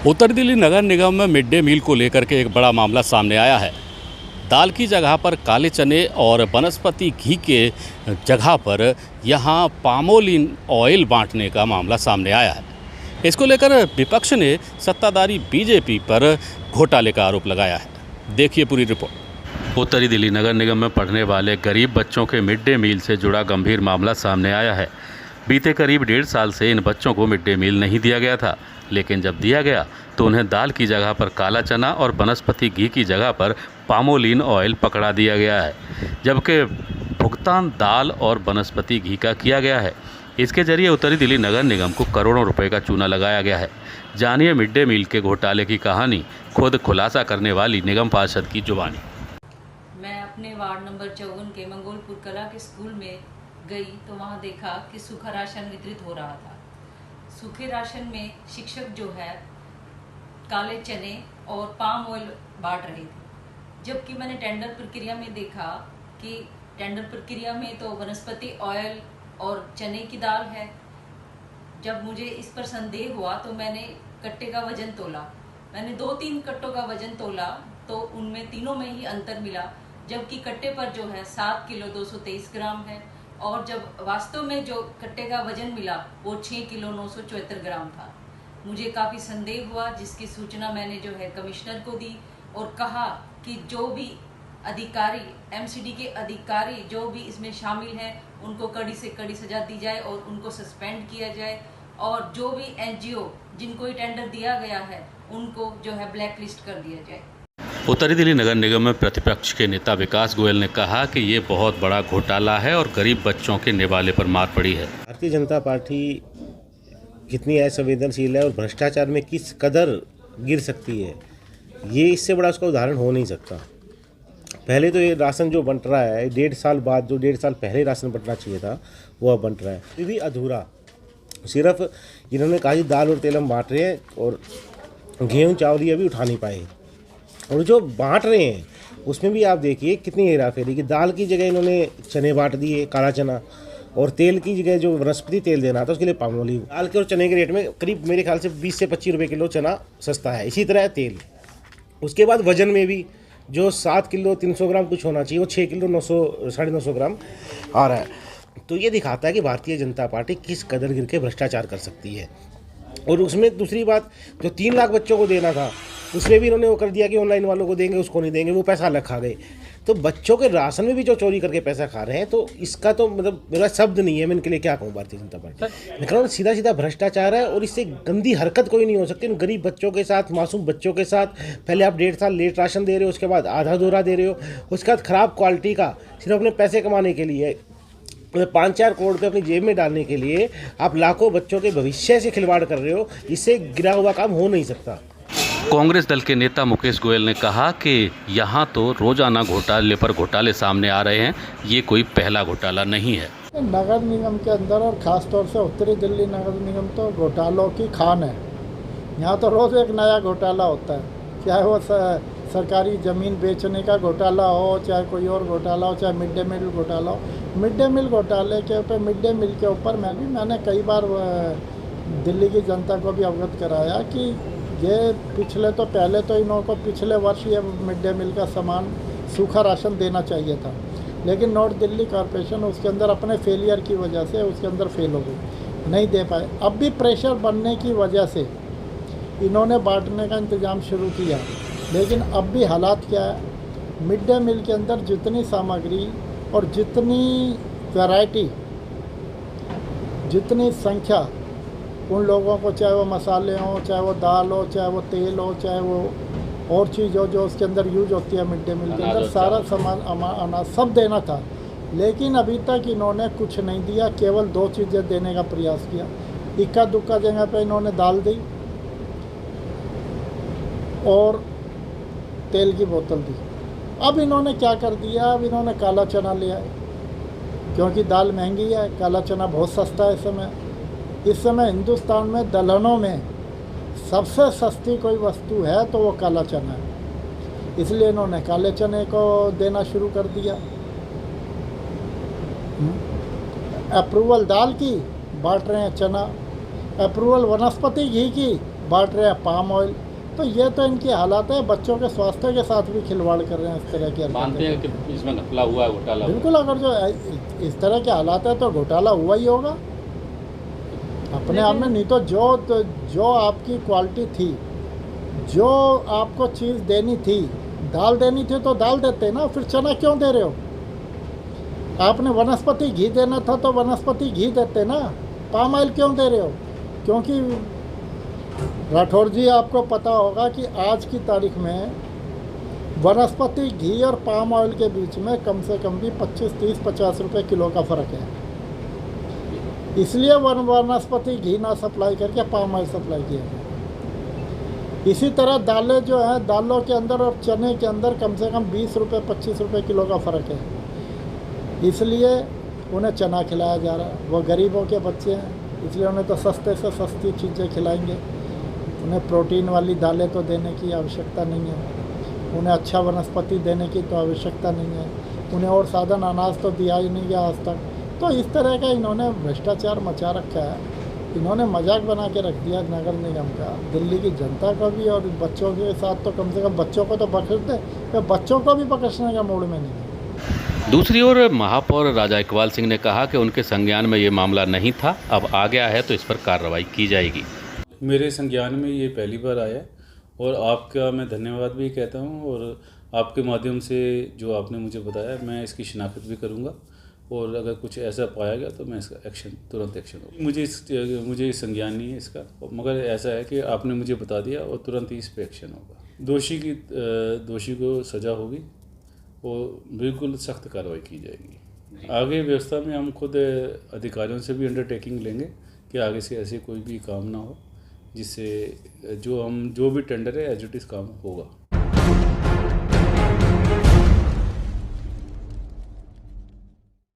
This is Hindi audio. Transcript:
उत्तर दिल्ली नगर निगम में मिड डे मील को लेकर के एक बड़ा मामला सामने आया है। दाल की जगह पर काले चने और वनस्पति घी के जगह पर यहां पामोलिन ऑयल बांटने का मामला सामने आया है। इसको लेकर विपक्ष ने सत्ताधारी बीजेपी पर घोटाले का आरोप लगाया है। देखिए पूरी रिपोर्ट। उत्तरी दिल्ली नगर निगम में पढ़ने वाले गरीब बच्चों के मिड डे मील से जुड़ा गंभीर मामला सामने आया है। बीते करीब 1.5 साल से इन बच्चों को मिड डे मील नहीं दिया गया था, लेकिन जब दिया गया तो उन्हें दाल की जगह पर काला चना और वनस्पति घी की जगह पर पामोलिन ऑयल पकड़ा दिया गया है, जबकि भुगतान दाल और वनस्पति घी का किया गया है। इसके जरिए उत्तरी दिल्ली नगर निगम को करोड़ों रुपए का चूना लगाया गया है। जानिए मिड डे मील के घोटाले की कहानी, खुद खुलासा करने वाली निगम पार्षद की जुबानी। मैं अपने वार्ड नंबर 54 के मंगोलपुर कला के स्कूल में गई तो वहाँ देखा कि सूखा राशन वितरित हो रहा था। सूखे राशन में शिक्षक जो है काले चने और पाम ऑयल बांट रहे थे, जबकि मैंने टेंडर प्रक्रिया में देखा कि टेंडर प्रक्रिया में तो वनस्पति ऑयल और चने की दाल है। जब मुझे इस पर संदेह हुआ तो मैंने कट्टे का वजन तोला। मैंने 2-3 कट्टों का वजन तोला तो उनमें तीनों में ही अंतर मिला, जबकि कट्टे पर जो है 7 किलो 223 ग्राम है और जब वास्तव में जो कट्टे का वजन मिला वो 6 किलो 974 ग्राम था। मुझे काफ़ी संदेह हुआ, जिसकी सूचना मैंने जो है कमिश्नर को दी और कहा कि जो भी अधिकारी, एमसीडी के अधिकारी जो भी इसमें शामिल हैं उनको कड़ी से कड़ी सजा दी जाए और उनको सस्पेंड किया जाए, और जो भी एनजीओ जिनको ये टेंडर दिया गया है उनको जो है ब्लैक लिस्ट कर दिया जाए। उत्तरी दिल्ली नगर निगम में प्रतिपक्ष के नेता विकास गोयल ने कहा कि ये बहुत बड़ा घोटाला है और गरीब बच्चों के निवाले पर मार पड़ी है। भारतीय जनता पार्टी कितनी असंवेदनशील है और भ्रष्टाचार में किस कदर गिर सकती है, ये इससे बड़ा उसका उदाहरण हो नहीं सकता। पहले तो ये राशन जो बंट रहा है 1.5 साल बाद, जो 1.5 साल पहले राशन बंटना चाहिए था वो अब बंट रहा है, ये भी अधूरा। सिर्फ इन्होंने कहा कि दाल और तेल हम बांट रहे हैं और गेहूँ चावल ये अभी उठा नहीं पाए, और जो बांट रहे हैं उसमें भी आप देखिए कितनी हेराफेरी कि दाल की जगह इन्होंने चने बांट दिए, काला चना, और तेल की जगह जो वनस्पति तेल देना था उसके लिए पाम ऑयल। दाल के और चने के रेट में करीब मेरे ख्याल से 20 से 25 रुपये किलो चना सस्ता है। इसी तरह तेल। उसके बाद वजन में भी जो 7 किलो 300 ग्राम कुछ होना चाहिए वो 6 किलो 900-950 ग्राम आ रहा है। तो ये दिखाता है कि भारतीय जनता पार्टी किस कदर गिर के भ्रष्टाचार कर सकती है। और उसमें दूसरी बात, जो 3 लाख बच्चों को देना था उसमें भी इन्होंने वो कर दिया कि ऑनलाइन वालों को देंगे, उसको नहीं देंगे, वो पैसा अलग खा गए। तो बच्चों के राशन में भी जो चोरी करके पैसा खा रहे हैं, तो इसका तो मतलब मेरा शब्द नहीं है, मैं इनके लिए क्या कहूँ। भारतीय जनता पार्टी मैं कह रहा हूँ सीधा सीधा भ्रष्टाचार है और इससे गंदी हरकत कोई नहीं हो सकती। उन गरीब बच्चों के साथ, मासूम बच्चों के साथ पहले आप 1.5 साल लेट राशन दे रहे हो, उसके बाद आधा दोहरा दे रहे हो, उसके बाद ख़राब क्वालिटी का, सिर्फ अपने पैसे कमाने के लिए 5-4 करोड़ रुपये अपनी जेब में डालने के लिए आप लाखों बच्चों के भविष्य से खिलवाड़ कर रहे हो। इससे गिरा हुआ काम हो नहीं सकता। कांग्रेस दल के नेता मुकेश गोयल ने कहा कि यहाँ तो रोजाना घोटाले पर घोटाले सामने आ रहे हैं, ये कोई पहला घोटाला नहीं है। नगर निगम के अंदर और ख़ास तौर से उत्तरी दिल्ली नगर निगम तो घोटालों की खान है। यहाँ तो रोज़ एक नया घोटाला होता है, चाहे वो सरकारी ज़मीन बेचने का घोटाला हो, चाहे कोई और घोटाला हो, चाहे मिड डे मील घोटाला हो। मिड डे मील घोटाले के ऊपर, मिड डे मील के ऊपर मैंने कई बार दिल्ली की जनता को भी अवगत कराया कि ये पिछले तो पहले तो इन्हों को पिछले वर्ष ये मिड डे मील का सामान सूखा राशन देना चाहिए था, लेकिन नॉर्थ दिल्ली कॉरपोरेशन उसके अंदर अपने फेलियर की वजह से उसके अंदर फेल हो गई, नहीं दे पाए। अब भी प्रेशर बनने की वजह से इन्होंने बांटने का इंतज़ाम शुरू किया, लेकिन अब भी हालात क्या है, मिड डे मील के अंदर जितनी सामग्री और जितनी वैरायटी, जितनी संख्या उन लोगों को, चाहे वो मसाले हों, चाहे वो दाल हो, चाहे वो तेल हो, चाहे वो और चीज़ हो जो उसके अंदर यूज होती है मिड डे मील के अंदर, सारा सामान अनाज सब देना था, लेकिन अभी तक इन्होंने कुछ नहीं दिया। केवल 2 चीज़ें देने का प्रयास किया। इक्का दुक्का जगह पे इन्होंने दाल दी और तेल की बोतल दी। अब इन्होंने क्या कर दिया, अब इन्होंने काला चना लिया है, क्योंकि दाल महंगी है, काला चना बहुत सस्ता है इस समय। इस समय हिंदुस्तान में दलहनों में सबसे सस्ती कोई वस्तु है तो वो काला चना है, इसलिए इन्होंने काले चने को देना शुरू कर दिया। अप्रूवल दाल की, बांट रहे हैं चना। अप्रूवल वनस्पति घी की बांट रहे हैं पाम ऑयल। तो ये तो इनकी हालात है, बच्चों के स्वास्थ्य के साथ भी खिलवाड़ कर रहे हैं इस तरह की मानते हैं कि इसमें घपला हुआ है, घोटाला हुआ है। बिल्कुल, अगर जो इस तरह के हालात है तो घोटाला हुआ ही होगा अपने आप में। नहीं तो जो आपकी क्वालिटी थी, जो आपको चीज़ देनी थी, दाल देनी थी तो दाल देते ना, फिर चना क्यों दे रहे हो? आपने वनस्पति घी देना था तो वनस्पति घी देते ना, पाम ऑयल क्यों दे रहे हो? क्योंकि राठौर जी, आपको पता होगा कि आज की तारीख में वनस्पति घी और पाम ऑयल के बीच में कम से कम भी 25, 30, 50 रुपए किलो का फ़र्क है। इसलिए वनस्पति घी ना सप्लाई करके पाम ऑयल सप्लाई किया गया। इसी तरह दालें जो हैं, दालों के अंदर और चने के अंदर कम से कम 20 रुपये 25 रुपये किलो का फ़र्क है। इसलिए उन्हें चना खिलाया जा रहा है। वो गरीबों के बच्चे हैं, इसलिए उन्हें तो सस्ते से सस्ती चीज़ें खिलाएंगे। उन्हें प्रोटीन वाली दालें तो देने की आवश्यकता नहीं है, उन्हें अच्छा वनस्पति देने की तो आवश्यकता नहीं है, उन्हें और साधन अनाज तो दिया ही नहीं गया आज तक। तो इस तरह का इन्होंने भ्रष्टाचार मचा रखा है, इन्होंने मजाक बना के रख दिया नगर निगम का। दिल्ली की जनता का भी और बच्चों के साथ तो कम से कम बच्चों को तो बख्श दे, बच्चों को भी बख्शने का मूड में नहीं है। दूसरी ओर महापौर राजा इकबाल सिंह ने कहा कि उनके संज्ञान में ये मामला नहीं था, अब आ गया है तो इस पर कार्रवाई की जाएगी। मेरे संज्ञान में ये पहली बार आया और आपका मैं धन्यवाद भी कहता हूँ, और आपके माध्यम से जो आपने मुझे बताया मैं इसकी शिनाख्त भी करूँगा, और अगर कुछ ऐसा पाया गया तो मैं इसका तुरंत एक्शन होगा। मुझे संज्ञान नहीं है इसका, मगर ऐसा है कि आपने मुझे बता दिया और तुरंत ही इस पर एक्शन होगा। दोषी को सज़ा होगी और बिल्कुल सख्त कार्रवाई की जाएगी। आगे व्यवस्था में हम खुद अधिकारियों से भी अंडरटेकिंग लेंगे कि आगे से ऐसे कोई भी काम ना हो, जिससे जो भी टेंडर है एज इट इज़ काम होगा।